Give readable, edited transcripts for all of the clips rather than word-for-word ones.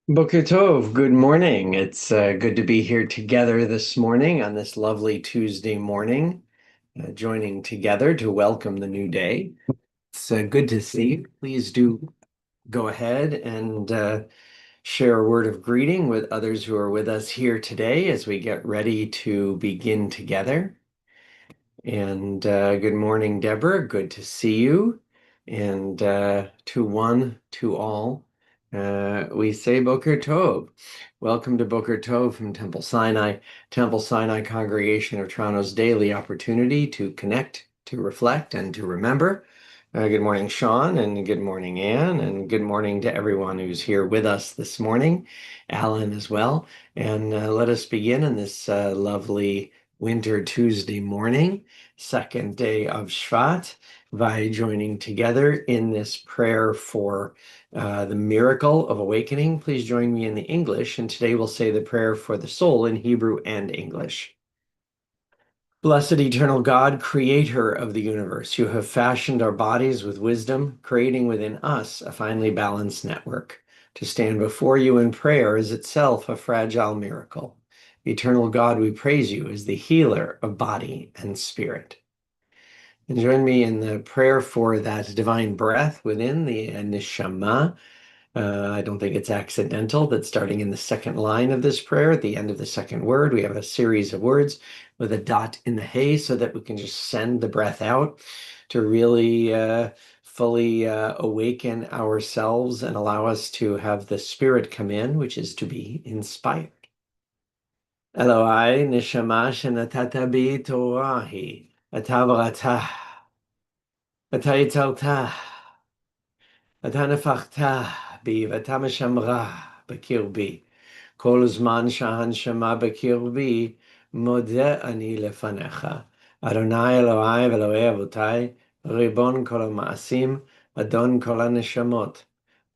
Boker Tov, good morning. It's good to be here together this morning on this lovely Tuesday morning, joining together to welcome the new day. It's good to see you. Please do go ahead and share a word of greeting with others who are with us here today as we get ready to begin together. And good morning, Deborah. Good to see you. And to one, to all, we say Boker Tov. Welcome to Boker Tov from Temple Sinai. Temple Sinai Congregation of Toronto's daily opportunity to connect, to reflect, and to remember. Good morning, Sean, and good morning, Anne, and good morning to everyone who's here with us this morning, Alan as well. And let us begin in this lovely winter Tuesday morning, second day of Shvat, by joining together in this prayer for the miracle of awakening. Please join me in the English, and today we'll say the prayer for the soul in Hebrew and English. Blessed eternal God, creator of the universe, you have fashioned our bodies with wisdom, creating within us a finely balanced network. To stand before you in prayer is itself a fragile miracle. Eternal God, we praise you as the healer of body and spirit. And join me in the prayer for that divine breath within the neshama. I don't think it's accidental that starting in the second line of this prayer, at the end of the second word, we have a series of words with a dot in the hay so that we can just send the breath out to really fully awaken ourselves and allow us to have the spirit come in, which is to be inspired. Eloi, neshama shenatata bi Torah hi, אתה בראתה, אתה יצרת, אתה נפחת בי ואתה משמרה בקרבי. כל זמן שהנשמה בקרבי, מודה אני לפניך. אדוני אלוהי ואלוהי אבותיי, ריבון כל המעשים, אדון כל הנשמות.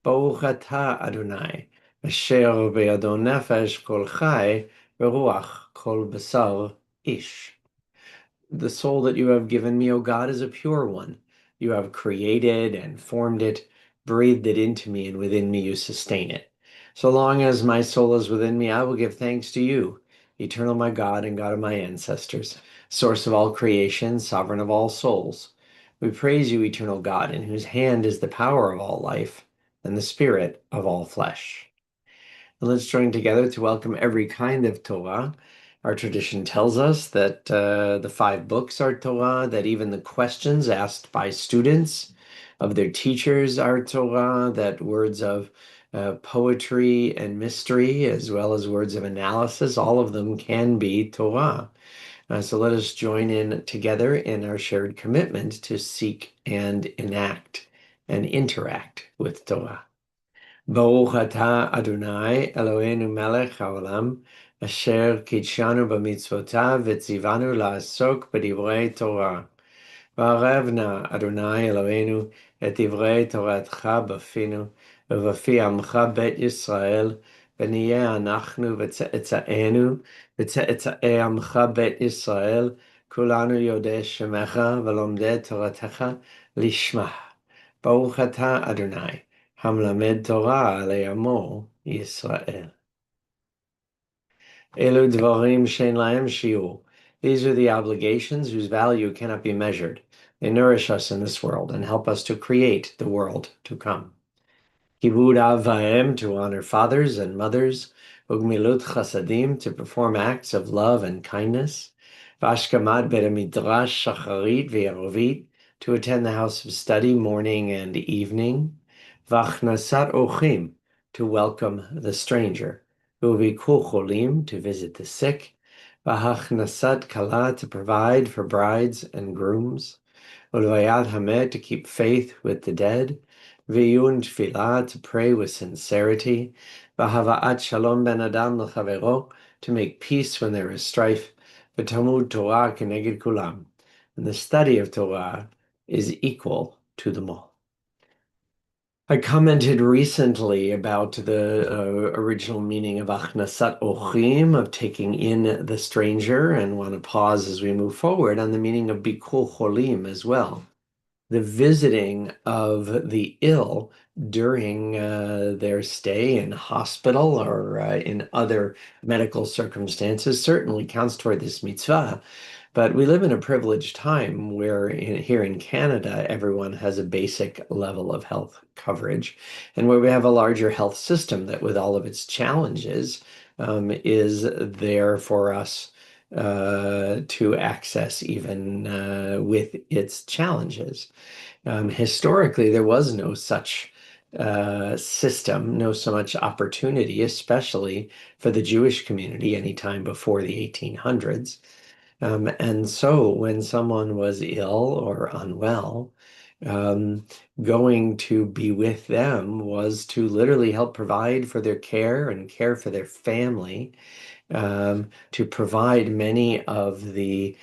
ברוך אתה, אדוני, אשר בידו נפש כל חי, ורוח כל בשר איש. The soul that you have given me, O God, is a pure one. You have created and formed it, breathed it into me, and within me you sustain it. So long as my soul is within me, I will give thanks to you, eternal my God and God of my ancestors, source of all creation, sovereign of all souls. We praise you, eternal God, in whose hand is the power of all life and the spirit of all flesh. And let's join together to welcome every kind of Torah. Our tradition tells us that the five books are Torah, that even the questions asked by students of their teachers are Torah, that words of poetry and mystery, as well as words of analysis, all of them can be Torah. So let us join in together in our shared commitment to seek and enact and interact with Torah. ברוך אתה אדוני אלוהינו מלך העולם אשר קידשנו במצוותיו וציוונו לעסוק בדברי תורה. וערב נא אדוני אלוהינו את דברי תורתך בפינו ובפי עמך בית ישראל ונהיה אנחנו וצאצאינו וצאצאי עמך בית ישראל כולנו יודעי שמך ולומדי תורתך לשמה. ברוך אתה אדוני המלמד תורה לעמו ישראל. אלו דברים שאין להם שיעור. These are the obligations whose value cannot be measured. They nourish us in this world and help us to create the world to come. Kibud av va'em, to honor fathers and mothers. Ugmilut chasadim, to perform acts of love and kindness. Vashkamat bet midrash shacharit ve'arovit, to attend the house of study morning and evening. Vachnasat ochim, to welcome the stranger. Uviku cholim, to visit the sick. Vahachnasat kala, to provide for brides and grooms. Ulvayat hamed, to keep faith with the dead. V'yun tfilah, to pray with sincerity. V'hava'at shalom ben adam l'chavero, to make peace when there is strife. V'tamud Torah keneged kulam, and the study of Torah is equal to them all. I commented recently about the original meaning of achnasat ochim, of taking in the stranger, and want to pause as we move forward on the meaning of bikur cholim as well. the visiting of the ill during their stay in hospital or in other medical circumstances certainly counts toward this mitzvah. But we live in a privileged time where here in Canada, everyone has a basic level of health coverage, and where we have a larger health system that, with all of its challenges, is there for us to access even with its challenges. Historically, there was no such system, no so much opportunity, especially for the Jewish community anytime before the 1800s. And so when someone was ill or unwell, um, going to be with them was to literally help provide for their care and care for their family, to provide many of the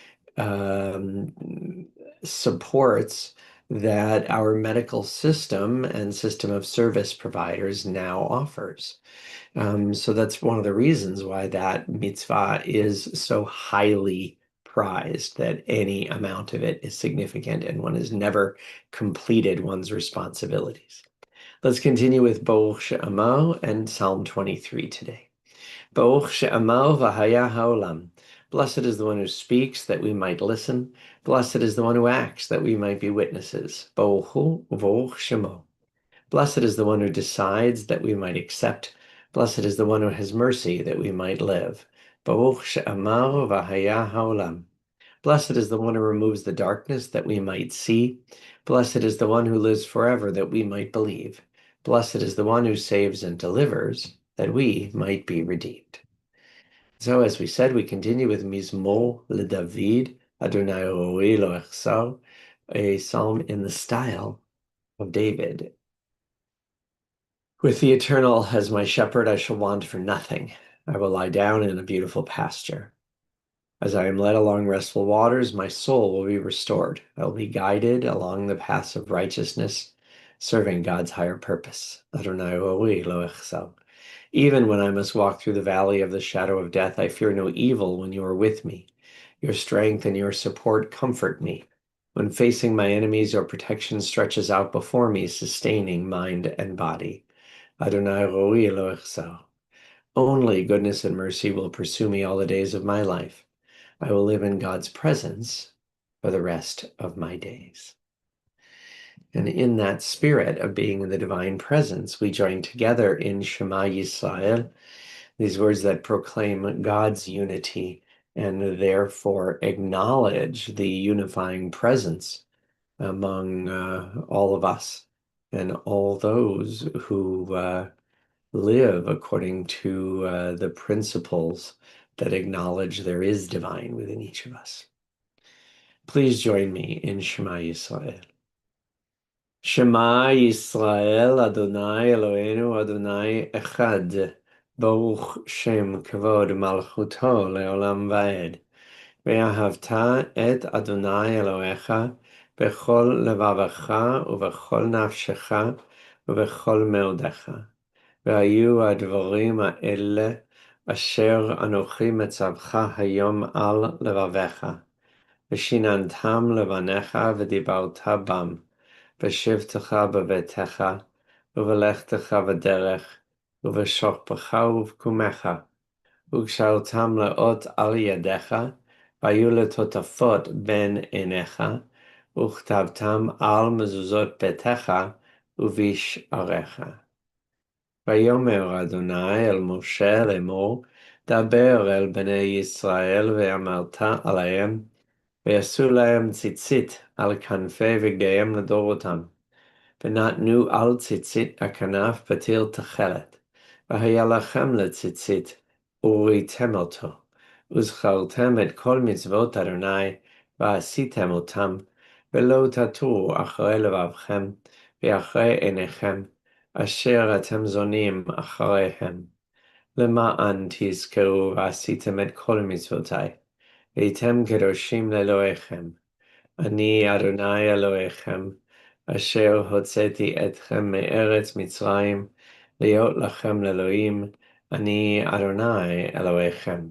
supports that our medical system and system of service providers now offers. So that's one of the reasons why that mitzvah is so highly prized, that any amount of it is significant and one has never completed one's responsibilities. Let's continue with Baruch She'amar and Psalm 23 today. Baruch She'amar v'haya ha'olam. Blessed is the one who speaks that we might listen. Blessed is the one who acts that we might be witnesses. Baruch hu u'baruch shemo. Blessed is the one who decides that we might accept. Blessed is the one who has mercy that we might live. Baruch she'amar v'haya ha'olam. Blessed is the one who removes the darkness that we might see. Blessed is the one who lives forever that we might believe. Blessed is the one who saves and delivers that we might be redeemed. So as we said, we continue with Mizmor LeDavid, Adonai Roi Lo Echsar, a psalm in the style of David. With the Eternal as my shepherd, I shall want for nothing. I will lie down in a beautiful pasture. As I am led along restful waters, my soul will be restored. I will be guided along the paths of righteousness, serving God's higher purpose. Adonai Roi Lo Echsar. Even when I must walk through the valley of the shadow of death, I fear no evil when you are with me. Your strength and your support comfort me. When facing my enemies, your protection stretches out before me, sustaining mind and body. Adonai Roi Lo Echsar. Only goodness and mercy will pursue me all the days of my life. I will live in God's presence for the rest of my days. And in that spirit of being in the divine presence, we join together in Shema Yisrael, these words that proclaim God's unity and therefore acknowledge the unifying presence among all of us and all those who live according to the principles that acknowledge there is divine within each of us. Please join me in Shema Yisrael. Shema Yisrael, Adonai Eloheinu, Adonai Echad, Baruch Shem Kavod Malchuto Leolam Vaed. Ve'ahavta et Adonai Elohecha bechol levavecha uvechol nafshecha uvechol meodecha. והיו הדברים האלה אשר אנוכי מצווך היום על לבביך, ושיננתם לבניך ודיברת בם, בשבתך בביתך, ובלכתך בדרך, ובשוכבך ובקומך, וקשרתם לאות על ידיך, והיו לטוטפות בין עיניך, וכתבתם על מזוזות ביתך ובשעריך. ויאמר אדוני אל משה לאמור, דבר אל בני ישראל ואמרת עליהם, ויעשו להם ציצית על כנפי בגדיהם לדורותם, ונתנו על ציצית הכנף פתיל תכלת, והיה לכם לציצית, וראיתם אותו, וזכרתם את כל מצוות אדוני, ועשיתם אותם, ולא תטורו אחרי לבבכם, ואחרי עיניכם, אשר אתם זונים אחריהם, למען תזכרו ועשיתם את כל מצוותיי, והייתם קדושים לאלוהיכם. אני אדוני אלוהיכם, אשר הוצאתי אתכם מארץ מצרים, להיות לכם לאלוהים, אני אדוני אלוהיכם.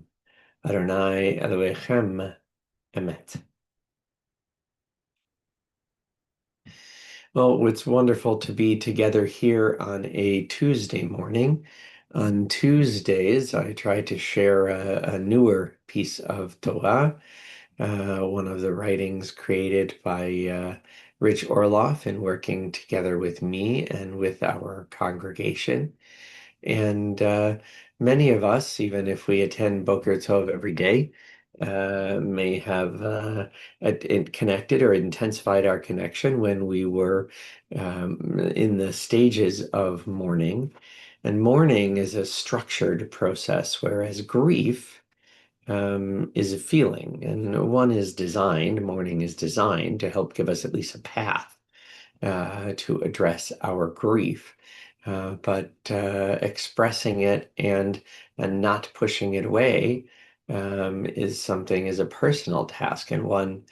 אדוני אלוהיכם, אמת. Well, it's wonderful to be together here on a Tuesday morning. On Tuesdays, I try to share a newer piece of Torah, one of the writings created by Rich Orloff in working together with me and with our congregation. And many of us, even if we attend Boker Tov every day, may have it connected or intensified our connection when we were in the stages of mourning. And mourning is a structured process, whereas grief is a feeling. And mourning is designed to help give us at least a path to address our grief. But expressing it and not pushing it away is a personal task, and one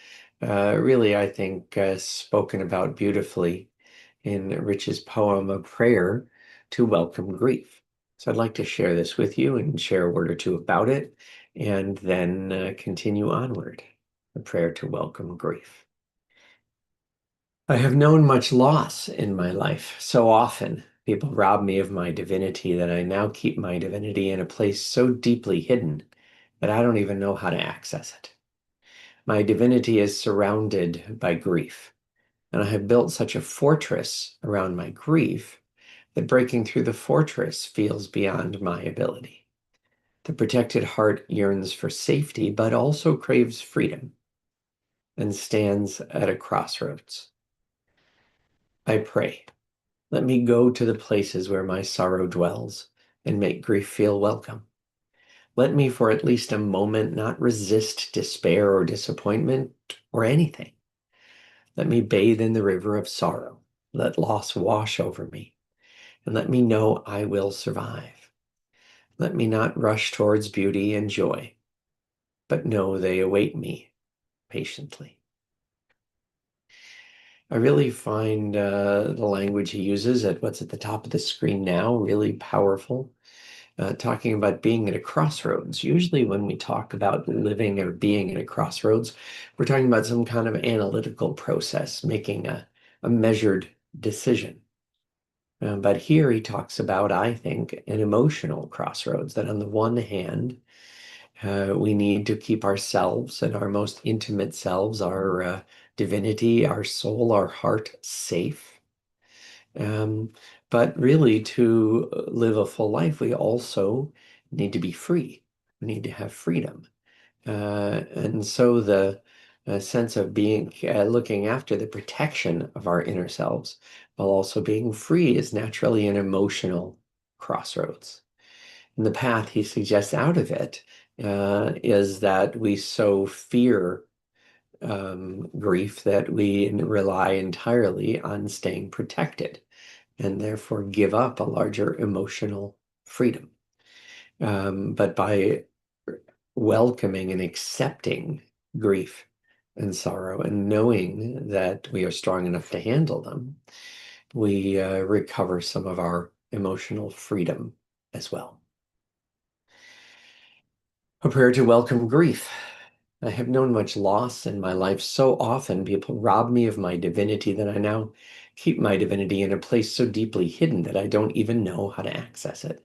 really, I think, spoken about beautifully in Rich's poem, A Prayer to Welcome Grief. So I'd like to share this with you and share a word or two about it, and then continue onward. A prayer to welcome grief. I have known much loss in my life. So often, people rob me of my divinity that I now keep my divinity in a place so deeply hidden that I don't even know how to access it. My divinity is surrounded by grief, and I have built such a fortress around my grief that breaking through the fortress feels beyond my ability. The protected heart yearns for safety, but also craves freedom and stands at a crossroads. I pray. Let me go to the places where my sorrow dwells and make grief feel welcome. Let me for at least a moment not resist despair or disappointment or anything. Let me bathe in the river of sorrow. Let loss wash over me, and let me know I will survive. Let me not rush towards beauty and joy, but know they await me patiently. I really find the language he uses at what's at the top of the screen now really powerful. Talking about being at a crossroads. Usually, when we talk about living or being at a crossroads, we're talking about some kind of analytical process, making a measured decision. But here he talks about, I think, an emotional crossroads, that on the one hand, we need to keep ourselves and our most intimate selves, our divinity, our soul, our heart safe. Um, but really, to live a full life, we also need to be free. We need to have freedom. And so the sense of being looking after the protection of our inner selves while also being free is naturally an emotional crossroads. And the path he suggests out of it is that we so fear grief that we rely entirely on staying protected and therefore give up a larger emotional freedom. But by welcoming and accepting grief and sorrow and knowing that we are strong enough to handle them, we recover some of our emotional freedom as well. A prayer to welcome grief. I have known much loss in my life. So often people rob me of my divinity that I now keep my divinity in a place so deeply hidden that I don't even know how to access it.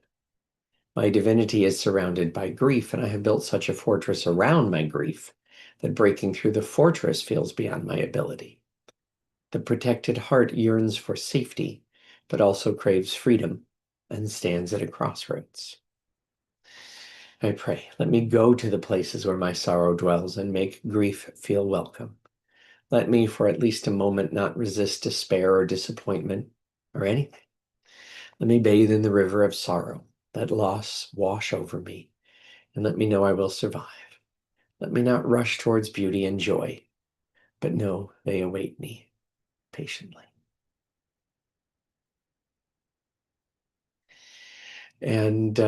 My divinity is surrounded by grief, and I have built such a fortress around my grief that breaking through the fortress feels beyond my ability. The protected heart yearns for safety, but also craves freedom and stands at a crossroads. I pray, let me go to the places where my sorrow dwells and make grief feel welcome. Let me, for at least a moment, not resist despair or disappointment or anything. Let me bathe in the river of sorrow. Let loss wash over me, and let me know I will survive. Let me not rush towards beauty and joy, but know they await me patiently. And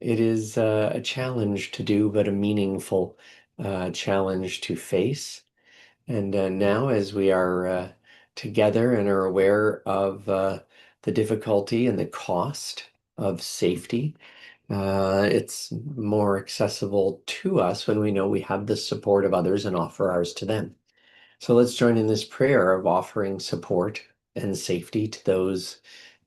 it is a challenge to do, but a meaningful challenge to face. And now, as we are together and are aware of the difficulty and the cost of safety, it's more accessible to us when we know we have the support of others and offer ours to them. So let's join in this prayer of offering support and safety to those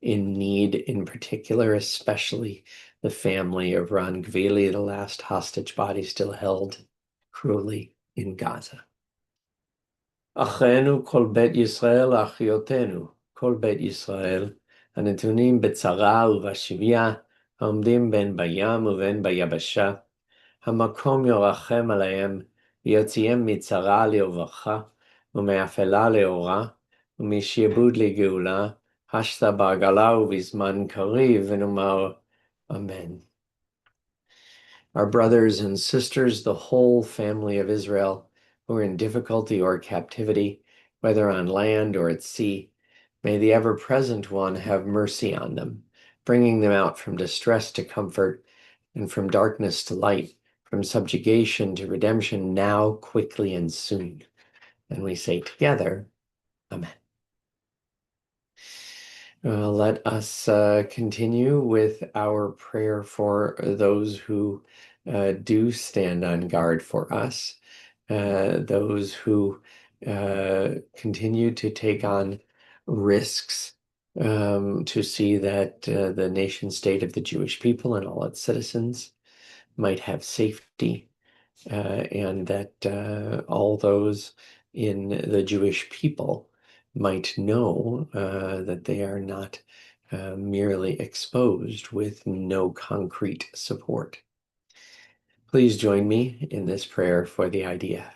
in need, in particular, especially the family of Ron Gvili, the last hostage body still held cruelly in Gaza. אחינו כל בית ישראל, אחיותינו כל בית ישראל, הנתונים בצרה ובשביה, העומדים בין בים ובין ביבשה, המקום ירחם עליהם, ויוציאם מצרה לרווחה, ומאפלה לאורה, ומשעבוד לגאולה, השתה בעגלה ובזמן קריב, ונאמר אמן. Our brothers and sisters, the whole family of Israel, who are in difficulty or captivity, whether on land or at sea, may the ever-present one have mercy on them, bringing them out from distress to comfort, and from darkness to light, from subjugation to redemption, now, quickly, and soon. And we say together, Amen. Let us continue with our prayer for those who do stand on guard for us, those who continue to take on risks to see that the nation state of the Jewish people and all its citizens might have safety, and that all those in the Jewish people might know that they are not merely exposed with no concrete support. Please join me in this prayer for the IDF.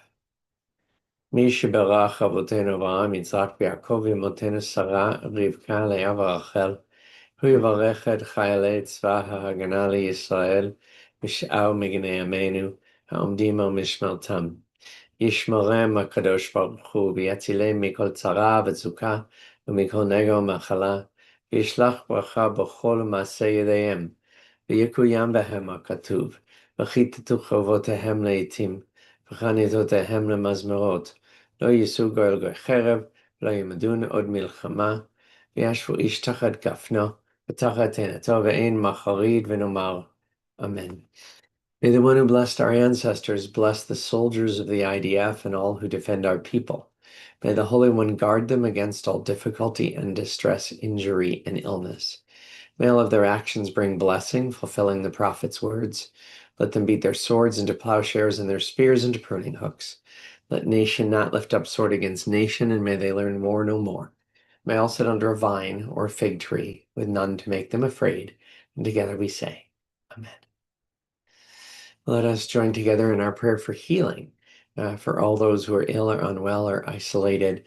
מי שברך אבותינו אברהם, יצחק ויעקב ואמותינו שרה, רבקה, לאה ורחל, הוא יברך את חיילי צבא ההגנה לישראל ושאר מגני עמנו העומדים על משמרתם. ישמרם הקדוש ברוך הוא ויצילם מכל צרה וצוקה ומכל נגע ומחלה, וישלח ברכה בכל מעשה ידיהם, ויקוים בהם הכתוב, וכיתתו חרבותיהם לעתים, וחניתותיהם למזמרות, לא יישאו גוי חרב, לא ימדון עוד מלחמה, וישבו איש תחת גפנו, ותחת תאנתו, ואין מחריד, ונאמר, Amen. May the one who blessed our ancestors bless the soldiers of the IDF and all who defend our people. May the Holy One guard them against all difficulty and distress, injury, and illness. May all of their actions bring blessing, fulfilling the prophet's words. Let them beat their swords into plowshares and their spears into pruning hooks. Let nation not lift up sword against nation, and may they learn war no more. May all sit under a vine or a fig tree, with none to make them afraid. And together we say, Amen. Let us join together in our prayer for healing, for all those who are ill or unwell or isolated,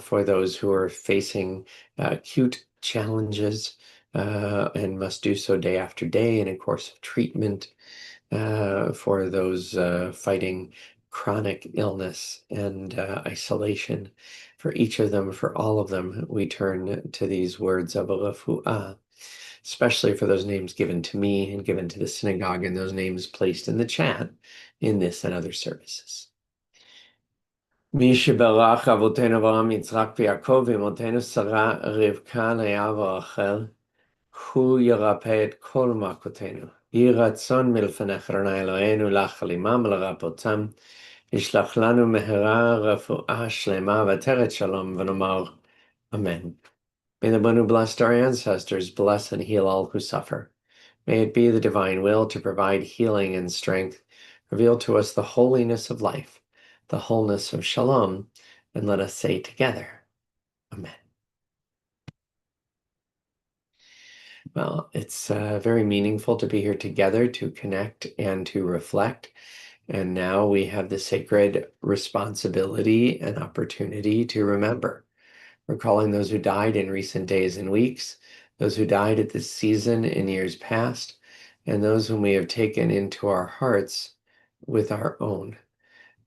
for those who are facing acute challenges and must do so day after day in a course of treatment, for those fighting chronic illness and isolation. For each of them, for all of them, we turn to these words of a refuah, especially for those names given to me and given to the synagogue, and those names placed in the chat in this and other services. מי שברך אבותינו אברהם, יצחק ויעקב ואמותינו שרה, רבקה, לאה ורחל, הוא ירפא את כל מכותינו. יהי רצון מלפניך אדוני אלוהינו להחל עמם ולרפאותם, ישלח לנו מהרה רפואה שלמה ותרת שלום, ונאמר Amen. May the one who blessed our ancestors bless and heal all who suffer. May it be the divine will to provide healing and strength, reveal to us the holiness of life, the wholeness of shalom, and let us say together, Amen. Well, it's very meaningful to be here together to connect and to reflect. And now we have the sacred responsibility and opportunity to remember, recalling those who died in recent days and weeks, those who died at this season in years past, and those whom we have taken into our hearts with our own.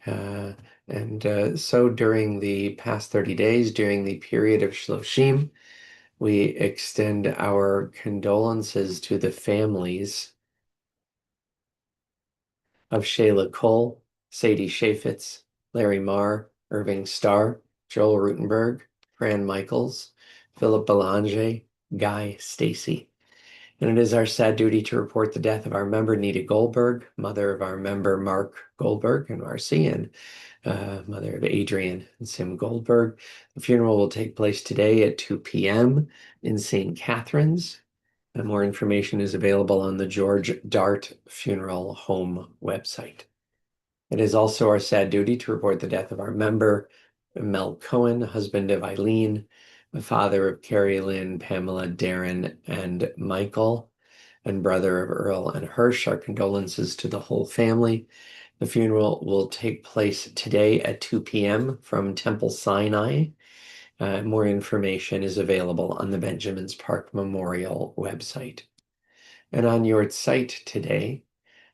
So during the past 30 days, during the period of Shloshim, we extend our condolences to the families of Shayla Cole, Sadie Chaffetz, Larry Marr, Irving Starr, Joel Rutenberg, Fran Michaels, Philip Belanger, Guy Stacy. And it is our sad duty to report the death of our member, Nita Goldberg, mother of our member, Mark Goldberg and Marcy, and mother of Adrian and Sim Goldberg. The funeral will take place today at 2 p.m. in St. Catharines. And more information is available on the George Dart Funeral Home website. It is also our sad duty to report the death of our member, Mel Cohen, husband of Eileen, the father of Carrie Lynn, Pamela, Darren, and Michael, and brother of Earl and Hirsch. Our condolences to the whole family. The funeral will take place today at 2 p.m. from Temple Sinai. More information is available on the Benjamin's Park Memorial website. And on Yahrzeit today,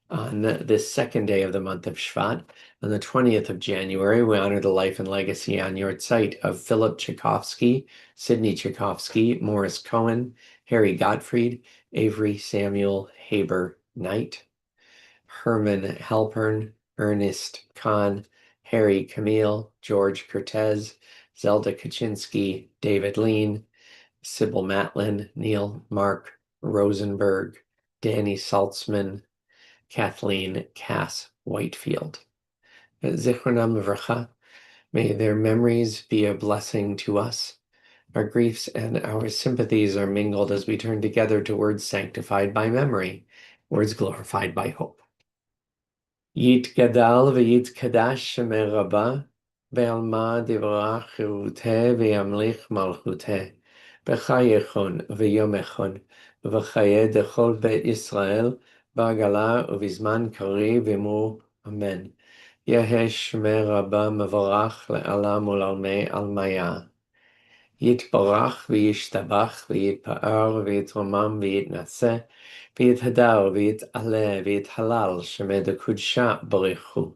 on this second day of the month of Shvat, on the 20th of January, we honor the life and legacy on Yahrzeit of Philip Tchaikovsky, Sidney Tchaikovsky, Morris Cohen, Harry Gottfried, Avery Samuel Haber Knight, Herman Halpern, Ernest Kahn, Harry Camille, George Cortez, Zelda Kaczynski, David Lean, Sybil Matlin, Neil Mark Rosenberg, Danny Saltzman, Kathleen Cass Whitefield. Zichronam Livracha, may their memories be a blessing to us. Our griefs and our sympathies are mingled as we turn together to words sanctified by memory, words glorified by hope. Yitgadal v'yitkadash Shemei Rabbah, ve'alma divrach chiruteh ve'yamlich malchuteh, b'chayechon v'yomechon, v'chaye dechol beit Yisrael, ba'gala uvizman kari v'mu amen. Yeheh Shemei Rabbah mevorach le'alam u'lalmei almaya. Yitbarach v'yishtabach v'yitpa'ar v'yitromam v'yitnaseh v'yithaдар v'yit'aleh v'yithalal shemed kudsha barichu.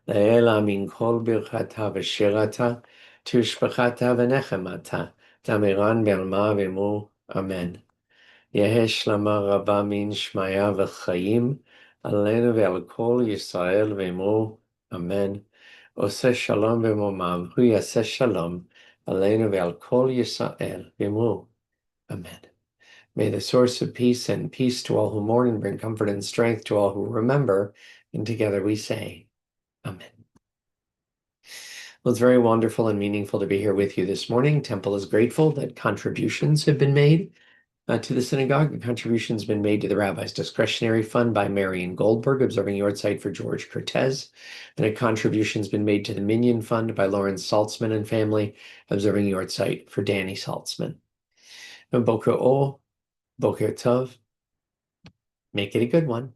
Le'ela min kol birchata v'shirata tushbachata v'nechemata tamiran v'alma v'mu amen. Yeheh shlama rabba min shmaya v'chayim alenu ve'al kol Yisrael v'mu amen. Oseh shalom v'momav hu yaseh shalom Aleinu ve'al kol Yisrael v'mu. Amen. May the source of peace and peace to all who mourn and bring comfort and strength to all who remember. And together we say, Amen. Well, it's very wonderful and meaningful to be here with you this morning. Temple is grateful that contributions have been made to the synagogue. The contribution's been made to the Rabbi's Discretionary Fund by Marion Goldberg, observing Yahrzeit for George Cortez, and a contribution's been made to the Minyan Fund by Lawrence Saltzman and family, observing Yahrzeit for Danny Saltzman. And Boker Tov, make it a good one.